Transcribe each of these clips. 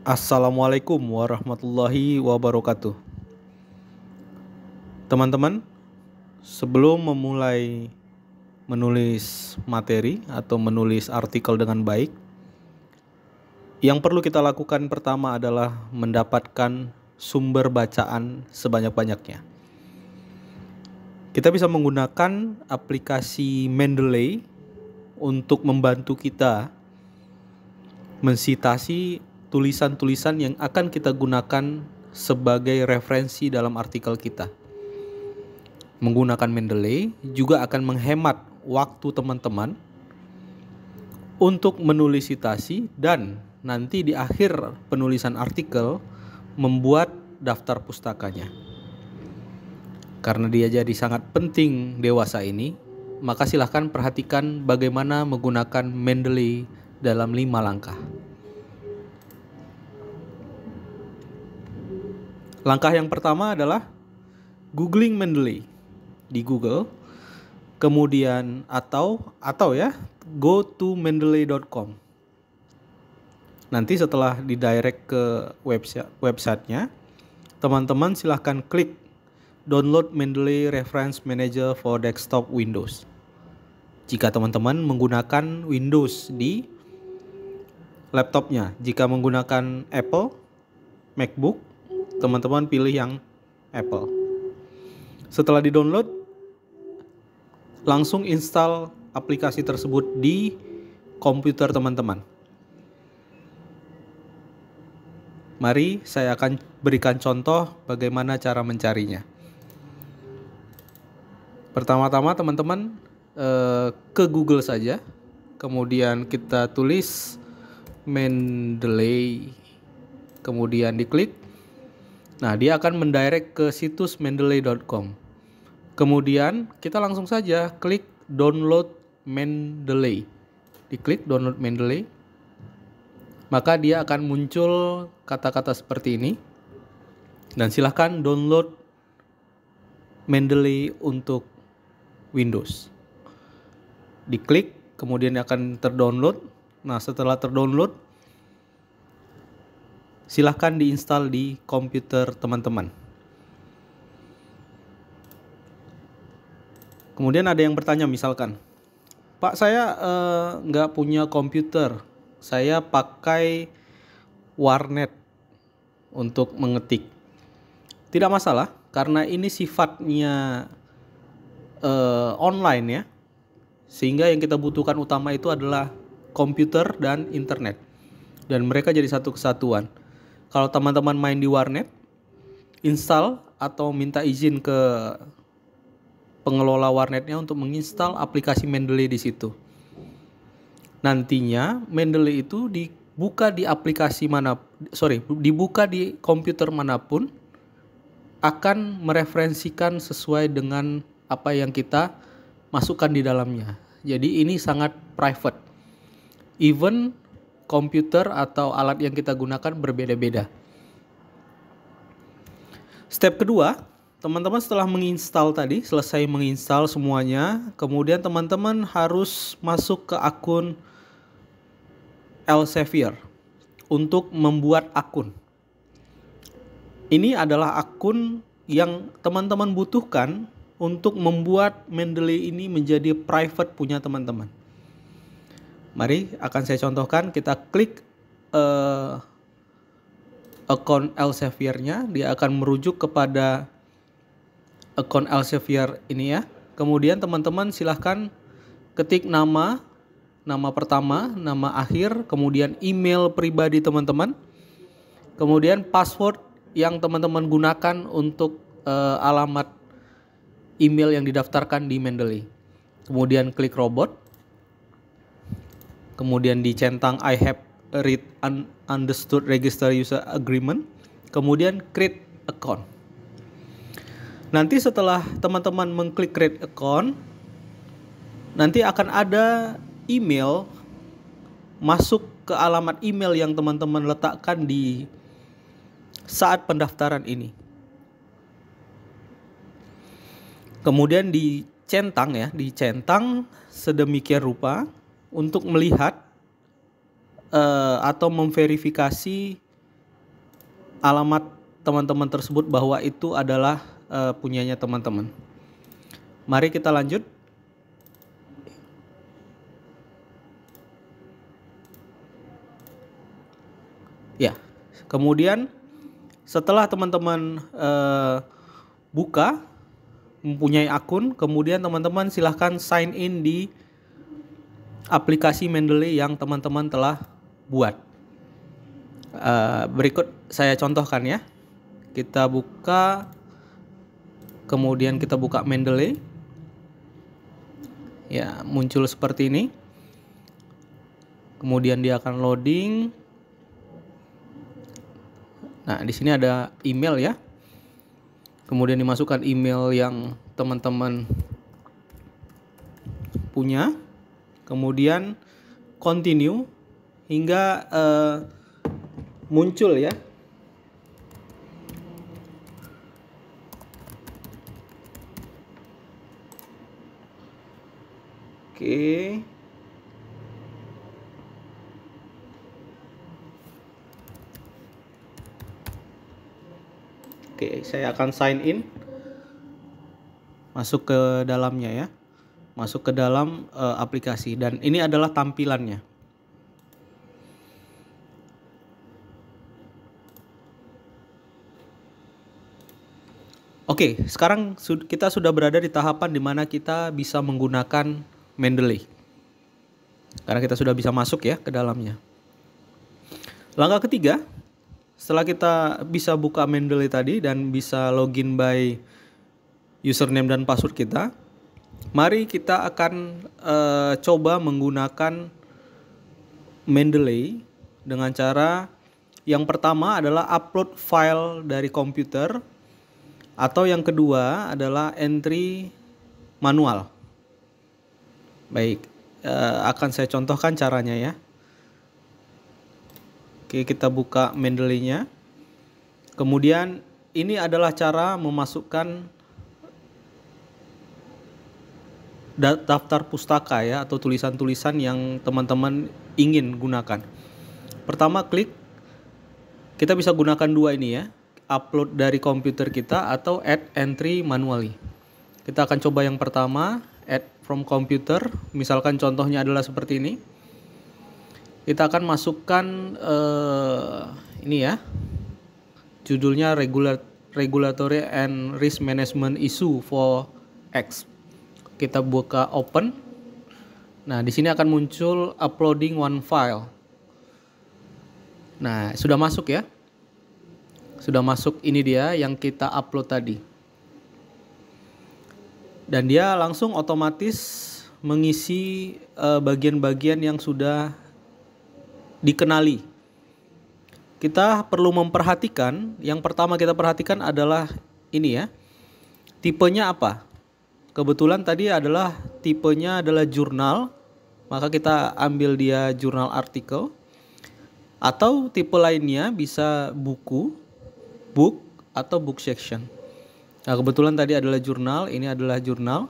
Assalamualaikum warahmatullahi wabarakatuh. Teman-teman, sebelum memulai menulis materi atau menulis artikel dengan baik, yang perlu kita lakukan pertama adalah mendapatkan sumber bacaan sebanyak-banyaknya. Kita bisa menggunakan aplikasi Mendeley untuk membantu kita mensitasi tulisan-tulisan yang akan kita gunakan sebagai referensi dalam artikel kita. Menggunakan Mendeley juga akan menghemat waktu teman-teman untuk menulis citasi dan nanti di akhir penulisan artikel membuat daftar pustakanya. Karena dia jadi sangat penting dewasa ini, maka silahkan perhatikan bagaimana menggunakan Mendeley dalam 5 langkah. Langkah yang pertama adalah googling Mendeley di Google, kemudian atau go to mendeley.com. Nanti setelah didirect ke websitenya, teman-teman silahkan klik download Mendeley Reference Manager for Desktop Windows. Jika teman-teman menggunakan Windows di laptopnya, jika menggunakan Apple MacBook, teman-teman pilih yang Apple. Setelah di-download, langsung install aplikasi tersebut di komputer teman-teman. Mari saya akan berikan contoh bagaimana cara mencarinya. Pertama-tama teman-teman ke Google saja, kemudian kita tulis Mendeley, kemudian diklik. Nah, dia akan mendirect ke situs mendeley.com. Kemudian kita langsung saja klik download Mendeley. Diklik download Mendeley. Maka dia akan muncul kata-kata seperti ini. Dan silahkan download Mendeley untuk Windows. Diklik, kemudian akan terdownload. Nah, setelah terdownload, silahkan diinstal di komputer teman-teman. Kemudian ada yang bertanya misalkan, Pak, saya nggak punya komputer, saya pakai warnet untuk mengetik. Tidak masalah, karena ini sifatnya online ya, sehingga yang kita butuhkan utama itu adalah komputer dan internet, dan mereka jadi satu kesatuan. Kalau teman-teman main di warnet, install atau minta izin ke pengelola warnetnya untuk menginstal aplikasi Mendeley di situ. Nantinya Mendeley itu dibuka di dibuka di komputer manapun akan mereferensikan sesuai dengan apa yang kita masukkan di dalamnya. Jadi ini sangat private. Even komputer atau alat yang kita gunakan berbeda-beda. Step kedua, teman-teman setelah selesai menginstal semuanya, kemudian teman-teman harus masuk ke akun Elsevier untuk membuat akun. Ini adalah akun yang teman-teman butuhkan untuk membuat Mendeley ini menjadi private punya teman-teman. Mari akan saya contohkan, kita klik akun Elsevier-nya, dia akan merujuk kepada akun Elsevier ini ya. Kemudian teman-teman silahkan ketik nama pertama, nama akhir, kemudian email pribadi teman-teman, kemudian password yang teman-teman gunakan untuk alamat email yang didaftarkan di Mendeley. Kemudian klik robot. Kemudian dicentang I have read and understood register user agreement. Kemudian create account. Nanti setelah teman-teman mengklik create account, nanti akan ada email masuk ke alamat email yang teman-teman letakkan di saat pendaftaran ini. Kemudian dicentang sedemikian rupa untuk melihat atau memverifikasi alamat teman-teman tersebut bahwa itu adalah punyanya teman-teman. Mari kita lanjut. Ya, kemudian setelah teman-teman buka, mempunyai akun, kemudian teman-teman silahkan sign in di aplikasi Mendeley yang teman-teman telah buat. Berikut saya contohkan ya. Kita buka, kemudian kita buka Mendeley. Ya, muncul seperti ini. Kemudian dia akan loading. Nah, di sini ada email ya. Kemudian dimasukkan email yang teman-teman punya. Kemudian continue hingga muncul ya. Oke. Oke, saya akan sign in. Masuk ke dalamnya ya. Masuk ke dalam aplikasi dan ini adalah tampilannya. Oke, sekarang kita sudah berada di tahapan di mana kita bisa menggunakan Mendeley. Karena kita sudah bisa masuk ya ke dalamnya. Langkah ketiga, setelah kita bisa buka Mendeley tadi dan bisa login by username dan password kita, mari kita akan coba menggunakan Mendeley dengan cara yang pertama adalah upload file dari komputer, atau yang kedua adalah entry manual. Baik, akan saya contohkan caranya ya. Oke, kita buka Mendeley-nya. Kemudian ini adalah cara memasukkan daftar pustaka ya, atau tulisan-tulisan yang teman-teman ingin gunakan. Pertama klik, kita bisa gunakan dua ini ya, upload dari komputer kita atau add entry manually. Kita akan coba yang pertama, add from computer. Misalkan contohnya adalah seperti ini. Kita akan masukkan ini ya, judulnya Regulatory and Risk Management Issue for X. Kita buka open. Nah, di sini akan muncul uploading one file. Nah, sudah masuk ya. Sudah masuk, ini dia yang kita upload tadi. Dan dia langsung otomatis mengisi bagian-bagian yang sudah dikenali. Kita perlu memperhatikan, yang pertama kita perhatikan adalah ini ya. Tipenya apa? Kebetulan tadi adalah tipenya adalah jurnal, maka kita ambil dia jurnal artikel. Atau tipe lainnya bisa buku, book, atau book section. Nah, kebetulan tadi adalah jurnal, ini adalah jurnal.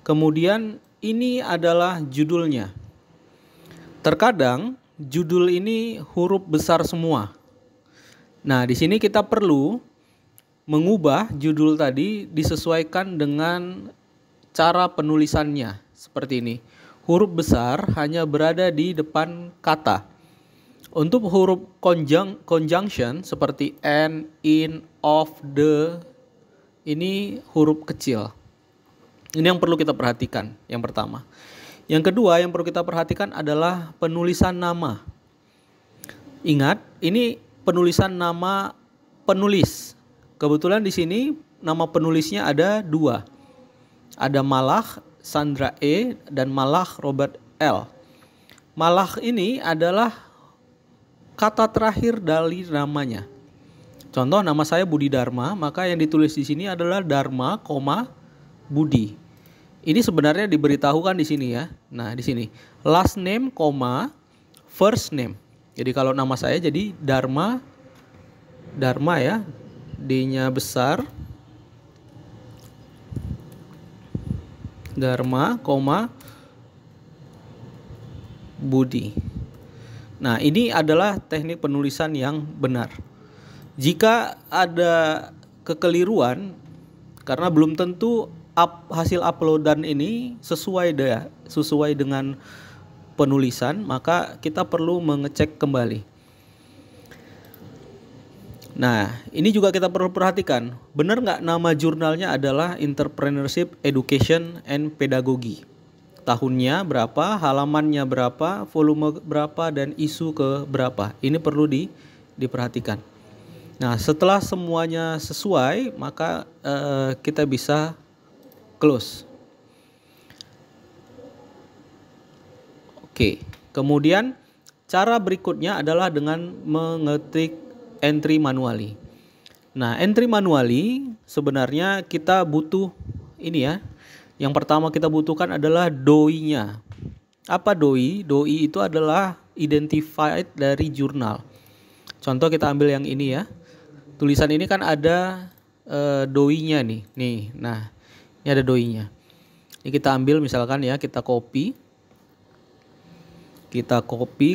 Kemudian ini adalah judulnya. Terkadang judul ini huruf besar semua. Nah, di sini kita perlu mengubah judul tadi disesuaikan dengan cara penulisannya seperti ini. Huruf besar hanya berada di depan kata. Untuk huruf conjunction seperti and, in, of, the, ini huruf kecil. Ini yang perlu kita perhatikan, yang pertama. Yang kedua yang perlu kita perhatikan adalah penulisan nama. Ingat, ini penulisan nama penulis. Kebetulan di sini nama penulisnya ada dua. Ada Malah Sandra E dan Malah Robert L. Malah ini adalah kata terakhir dari namanya. Contoh, nama saya Budi Dharma, maka yang ditulis di sini adalah Dharma, Budi. Ini sebenarnya diberitahukan di sini ya. Nah, di sini last name, first name. Jadi kalau nama saya jadi Dharma ya, D-nya besar. Dharma, Budi. Nah, ini adalah teknik penulisan yang benar. Jika ada kekeliruan, karena belum tentu hasil uploadan ini sesuai dengan penulisan, maka kita perlu mengecek kembali. Nah, ini juga kita perlu perhatikan, benar nggak nama jurnalnya adalah Entrepreneurship, Education, and Pedagogy. Tahunnya berapa, halamannya berapa, volume berapa, dan isu ke berapa. Ini perlu diperhatikan. Nah, setelah semuanya sesuai, maka kita bisa close. Oke, kemudian cara berikutnya adalah dengan mengetik entry manually. Nah, entry manually sebenarnya kita butuh ini ya. Yang pertama kita butuhkan adalah DOI-nya. Apa DOI? DOI itu adalah identified dari jurnal. Contoh kita ambil yang ini ya. Tulisan ini kan ada DOI-nya nih. Nah, ini ada DOI-nya. Ini kita ambil misalkan ya, kita copy,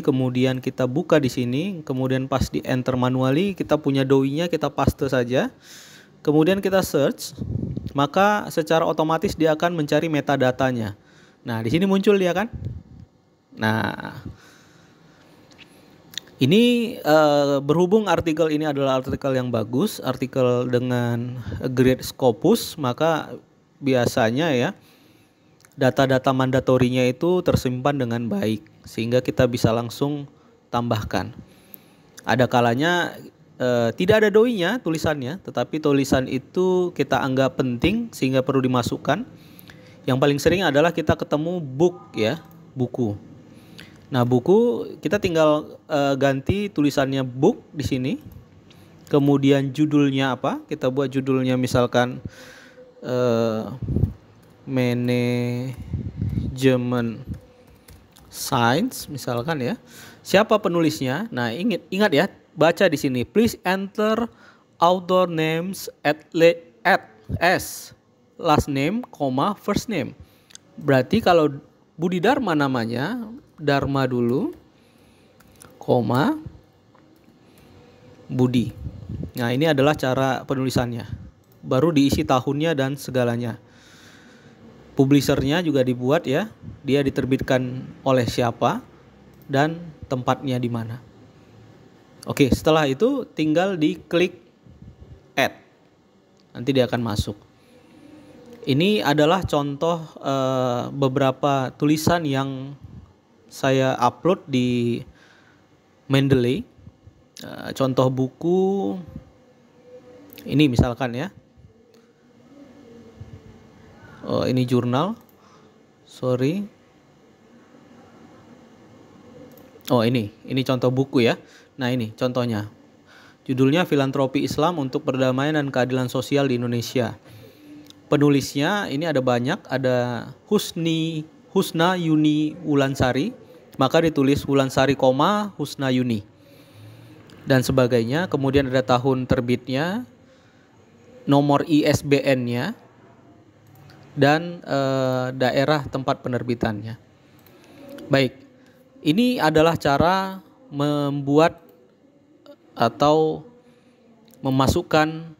kemudian kita buka di sini, kemudian pas di enter manually kita punya DOI-nya, kita paste saja. Kemudian kita search, maka secara otomatis dia akan mencari metadatanya. Nah, di sini muncul dia kan. Nah, ini berhubung artikel ini adalah artikel yang bagus, artikel dengan grade Scopus, maka biasanya ya data-data mandatorinya itu tersimpan dengan baik sehingga kita bisa langsung tambahkan. Ada kalanya tidak ada DOI-nya tulisannya, tetapi tulisan itu kita anggap penting sehingga perlu dimasukkan. Yang paling sering adalah kita ketemu book ya, buku. Nah, buku kita tinggal ganti tulisannya book di sini. Kemudian judulnya apa? Kita buat judulnya misalkan Management Science misalkan ya. Siapa penulisnya? Nah, ingat ya, baca di sini. Please enter author names at as last name, first name. Berarti kalau Budi Dharma namanya, Dharma dulu, Budi. Nah, ini adalah cara penulisannya. Baru diisi tahunnya dan segalanya. Publishernya juga dibuat ya, dia diterbitkan oleh siapa dan tempatnya di mana. Oke, setelah itu tinggal diklik add, nanti dia akan masuk. Ini adalah contoh beberapa tulisan yang saya upload di Mendeley. Contoh buku ini misalkan ya. Oh, ini jurnal. Sorry. Oh, ini contoh buku ya. Nah, ini contohnya. Judulnya Filantropi Islam untuk Perdamaian dan Keadilan Sosial di Indonesia. Penulisnya ini ada banyak, ada Husna Yuni Wulansari, maka ditulis Wulansari, Husna Yuni dan sebagainya. Kemudian ada tahun terbitnya, nomor ISBN-nya, dan daerah tempat penerbitannya. Baik, ini adalah cara membuat atau memasukkan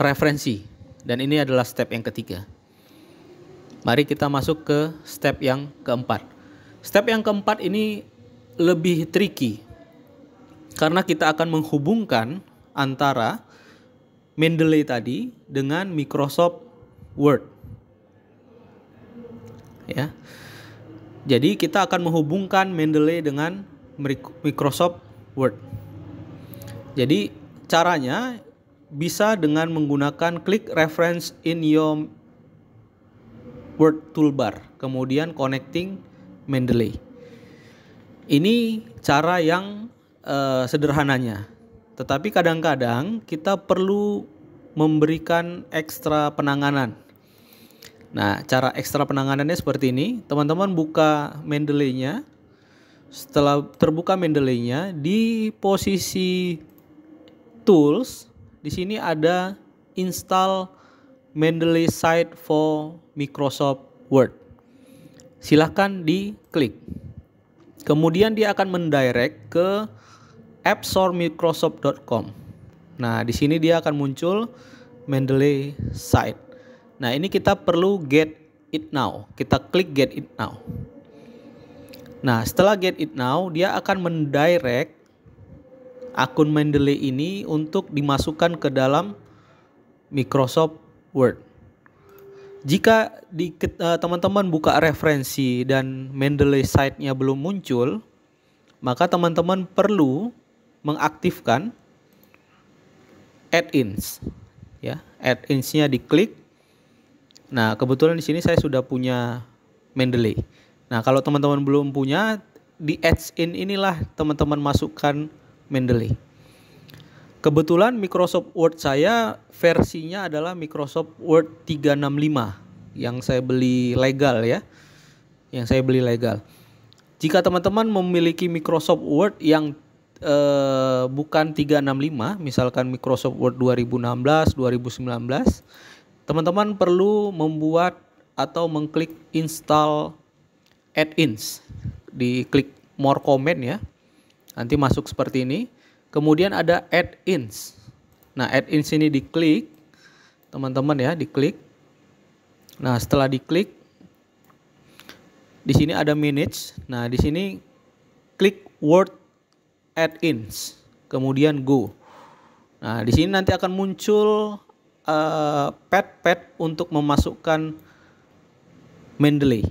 referensi, dan ini adalah step yang ketiga. Mari kita masuk ke step yang keempat. Step yang keempat ini lebih tricky karena kita akan menghubungkan antara Mendeley tadi dengan Microsoft Word. Ya. Jadi kita akan menghubungkan Mendeley dengan Microsoft Word. Jadi caranya bisa dengan menggunakan klik reference in your Word toolbar, kemudian connecting Mendeley. Ini cara yang sederhananya. Tetapi kadang-kadang kita perlu memberikan ekstra penanganan. Nah, cara ekstra penanganannya seperti ini. Teman-teman buka Mendeley-nya. Setelah terbuka Mendeley-nya, di posisi tools, di sini ada install Mendeley site for Microsoft Word. Silahkan diklik. Kemudian dia akan mendirect ke appstoremicrosoft.com. Nah, di sini dia akan muncul Mendeley site. Nah, ini kita perlu get it now. Kita klik get it now. Nah, setelah get it now, dia akan mendirect akun Mendeley ini untuk dimasukkan ke dalam Microsoft Word. Jika teman-teman buka referensi dan Mendeley site-nya belum muncul, maka teman-teman perlu mengaktifkan add-ins. Ya, add-ins-nya diklik. Nah, kebetulan di sini saya sudah punya Mendeley. Nah, kalau teman-teman belum punya, di add-in inilah teman-teman masukkan Mendeley. Kebetulan Microsoft Word saya versinya adalah Microsoft Word 365 yang saya beli legal ya. Yang saya beli legal. Jika teman-teman memiliki Microsoft Word yang bukan 365, misalkan Microsoft Word 2016, 2019, teman-teman perlu membuat atau mengklik install add-ins. Diklik more comment ya. Nanti masuk seperti ini. Kemudian ada add-ins. Nah, add-ins ini diklik, teman-teman ya, diklik. Nah, setelah diklik, di sini ada manage. Nah, di sini klik Word add-ins, kemudian go. Nah, di sini nanti akan muncul pad untuk memasukkan Mendeley.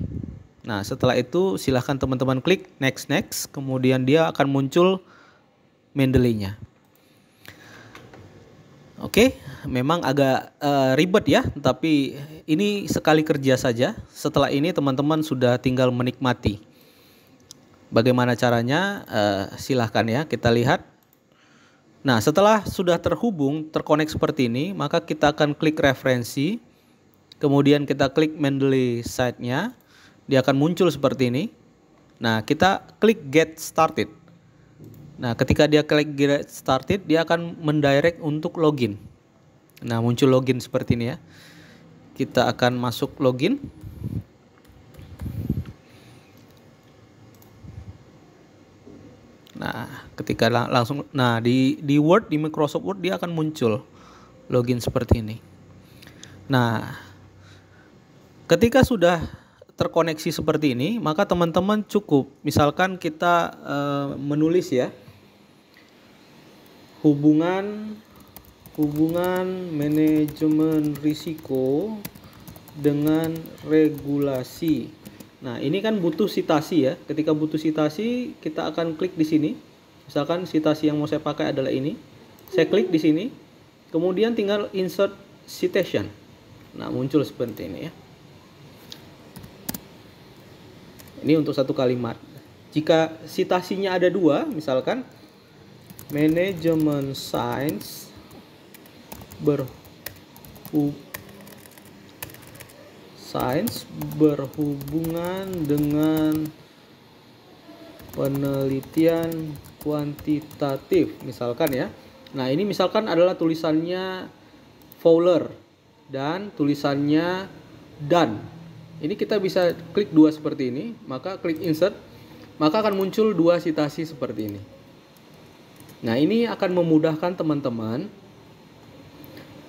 Nah, setelah itu silahkan teman-teman klik next, kemudian dia akan muncul Mendeley-nya. Oke, memang agak ribet ya, tapi ini sekali kerja saja. Setelah ini teman-teman sudah tinggal menikmati. Bagaimana caranya? Silahkan ya, kita lihat. Nah, setelah sudah terkonek seperti ini, maka kita akan klik referensi, kemudian kita klik Mendeley site-nya, dia akan muncul seperti ini. Nah, kita klik get started. Nah, ketika dia klik get started, dia akan mendirect untuk login. Nah, muncul login seperti ini ya. Kita akan masuk login. Nah, ketika langsung, nah di Word, di Microsoft Word dia akan muncul login seperti ini. Nah, ketika sudah terkoneksi seperti ini, maka teman-teman cukup, misalkan kita menulis ya, hubungan manajemen risiko dengan regulasi. Nah, ini kan butuh citasi ya. Ketika butuh citasi, kita akan klik di sini. Misalkan citasi yang mau saya pakai adalah ini. Saya klik di sini. Kemudian tinggal insert citation. Nah, muncul seperti ini ya. Ini untuk satu kalimat. Jika citasinya ada dua, misalkan manajemen sains berhubungan dengan penelitian kuantitatif, misalkan ya. Nah, ini misalkan adalah tulisannya Fowler dan tulisannya done. Ini kita bisa klik dua seperti ini, maka klik insert, maka akan muncul dua citasi seperti ini. Nah, ini akan memudahkan teman-teman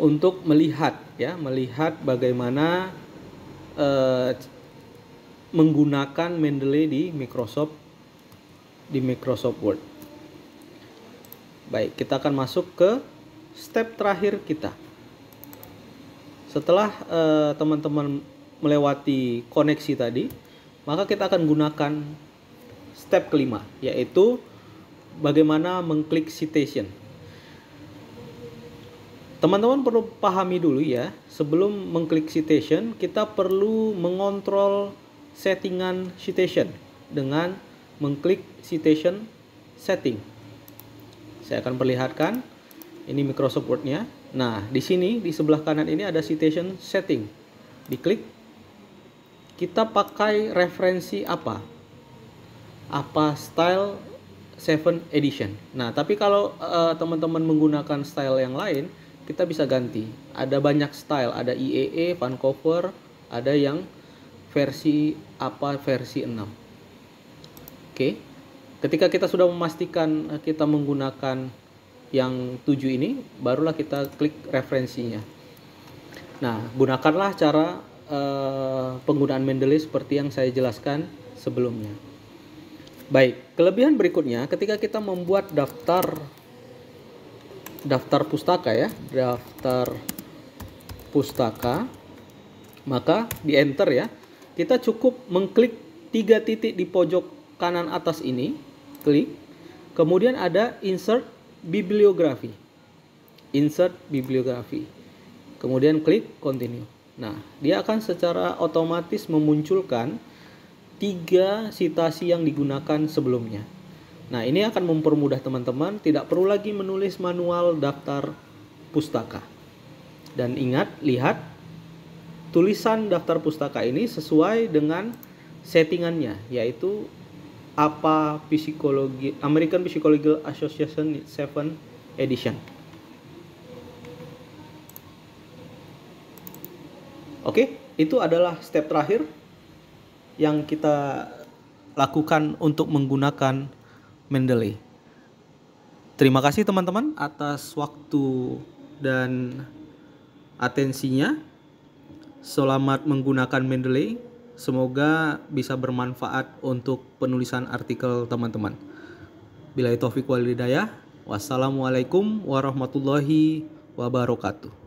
untuk melihat ya, melihat bagaimana menggunakan Mendeley di Microsoft Word. Baik, kita akan masuk ke step terakhir kita. Setelah teman-teman melewati koneksi tadi, maka kita akan gunakan step kelima, yaitu bagaimana mengklik citation. Teman-teman perlu pahami dulu ya, sebelum mengklik citation, kita perlu mengontrol settingan citation dengan mengklik citation setting. Saya akan perlihatkan, ini Microsoft Word-nya. Nah, di sini, di sebelah kanan ini ada citation setting. Diklik, kita pakai referensi apa? Apa style 7 edition. Nah, tapi kalau teman-teman menggunakan style yang lain, kita bisa ganti. Ada banyak style, ada IEE, Vancouver, ada yang versi apa, versi 6. Oke. Ketika kita sudah memastikan kita menggunakan yang 7 ini, barulah kita klik referensinya. Nah, gunakanlah cara penggunaan Mendeley seperti yang saya jelaskan sebelumnya. Baik, kelebihan berikutnya ketika kita membuat daftar pustaka ya, daftar pustaka, maka di enter ya, kita cukup mengklik 3 titik di pojok kanan atas ini, klik, kemudian ada insert bibliografi, kemudian klik continue. Nah, dia akan secara otomatis memunculkan 3 citasi yang digunakan sebelumnya. Nah, ini akan mempermudah teman-teman, tidak perlu lagi menulis manual daftar pustaka. Dan ingat, lihat tulisan daftar pustaka ini sesuai dengan settingannya, yaitu APA Psikologi, American Psychological Association 7 edition. Oke, itu adalah step terakhir yang kita lakukan untuk menggunakan Mendeley. Terima kasih teman-teman atas waktu dan atensinya. Selamat menggunakan Mendeley. Semoga bisa bermanfaat untuk penulisan artikel teman-teman. Billahi taufiq wal hidayah. Wassalamualaikum warahmatullahi wabarakatuh.